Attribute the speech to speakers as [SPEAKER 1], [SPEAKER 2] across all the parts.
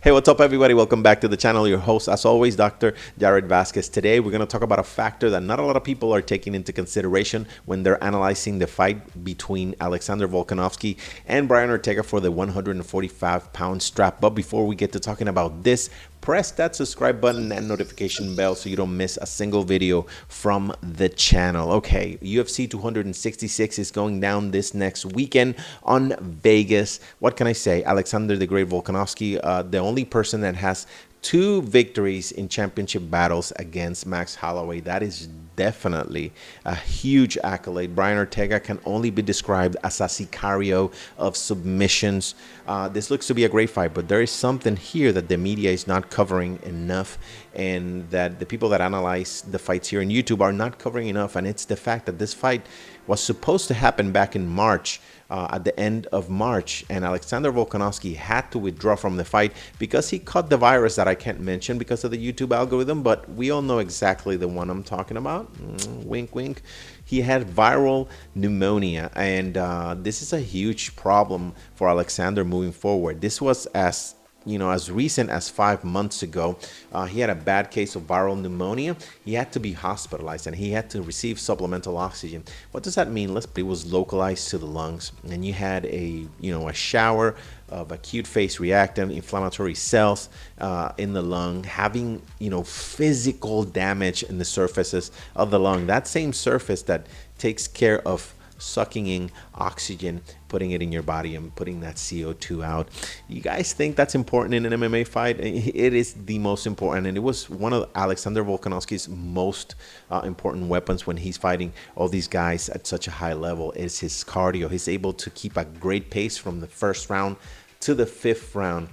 [SPEAKER 1] Hey, what's up, everybody? Welcome back to the channel. Your host, as always, Dr. Yared Vazquez. Today, we're going to talk about a factor that not a lot of people are taking into consideration when they're analyzing the fight between Alexander Volkanovski and Brian Ortega for the 145-pound strap. But before we get to talking about this, press that subscribe button and notification bell so you don't miss a single video from the channel. Okay, UFC 266 is going down this next weekend on Vegas. What can I say? Alexander the Great Volkanovski, the only person that has 2 victories in championship battles against Max Holloway. That is definitely a huge accolade. Brian Ortega can only be described as a sicario of submissions. This looks to be a great fight, but there is something here that the media is not covering enough, and that the people that analyze the fights here on YouTube are not covering enough, and it's the fact that this fight was supposed to happen back in March, at the end of March, and Alexander Volkanovski had to withdraw from the fight because he caught the virus that I can't mention because of the YouTube algorithm, but we all know exactly the one I'm talking about. Wink, wink. He had viral pneumonia, and this is a huge problem for Alexander moving forward. This was as recent as 5 months ago. He had a bad case of viral pneumonia. He had to be hospitalized and he had to receive supplemental oxygen. What does that mean? It was localized to the lungs, and you had a shower of acute phase reactant inflammatory cells in the lung, having physical damage in the surfaces of the lung. That same surface that takes care of sucking in oxygen, putting it in your body, and putting that CO2 out. You guys think that's important in an MMA fight? It is the most important, and it was one of Alexander Volkanovski's most important weapons when he's fighting all these guys at such a high level. Is his cardio. He's able to keep a great pace from the first round to the 5th round.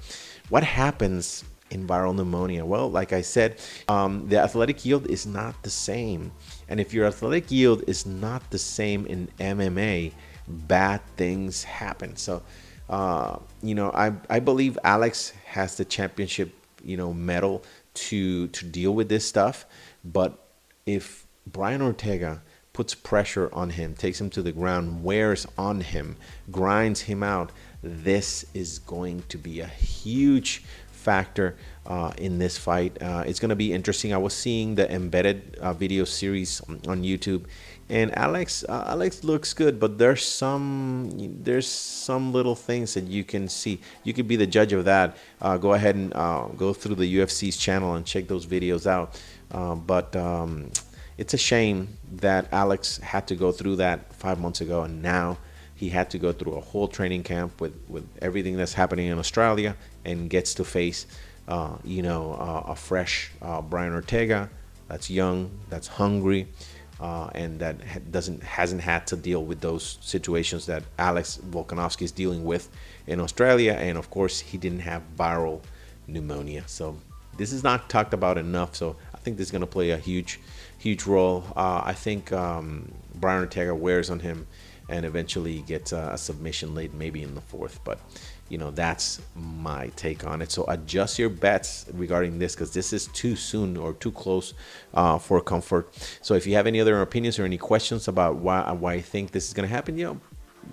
[SPEAKER 1] What happens in viral pneumonia? Well, like I said, the athletic yield is not the same. And if your athletic yield is not the same in MMA, bad things happen. So, I believe Alex has the championship, medal to deal with this stuff. But if Brian Ortega puts pressure on him, takes him to the ground, wears on him, grinds him out, this is going to be a huge factor in this fight. It's going to be interesting. I was seeing the embedded video series on YouTube, and Alex looks good, but there's some little things that you can see. You could be the judge of that. Go ahead and go through the UFC's channel and check those videos out. But it's a shame that Alex had to go through that 5 months ago, and now he had to go through a whole training camp with everything that's happening in Australia, and gets to face, a fresh Brian Ortega that's young, that's hungry, and that hasn't had to deal with those situations that Alex Volkanovski is dealing with in Australia. And of course, he didn't have viral pneumonia. So this is not talked about enough. So I think this is going to play a huge role. I think Brian Ortega wears on him and eventually gets a submission late, maybe in the 4th. But that's my take on it. So adjust your bets regarding this, because this is too soon or too close for comfort. So if you have any other opinions or any questions about why I think this is going to happen,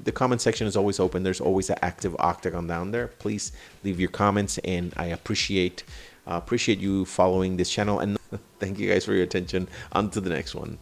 [SPEAKER 1] the comment section is always open. There's always an active octagon down there. Please leave your comments, and I appreciate you following this channel. And thank you guys for your attention. On to the next one.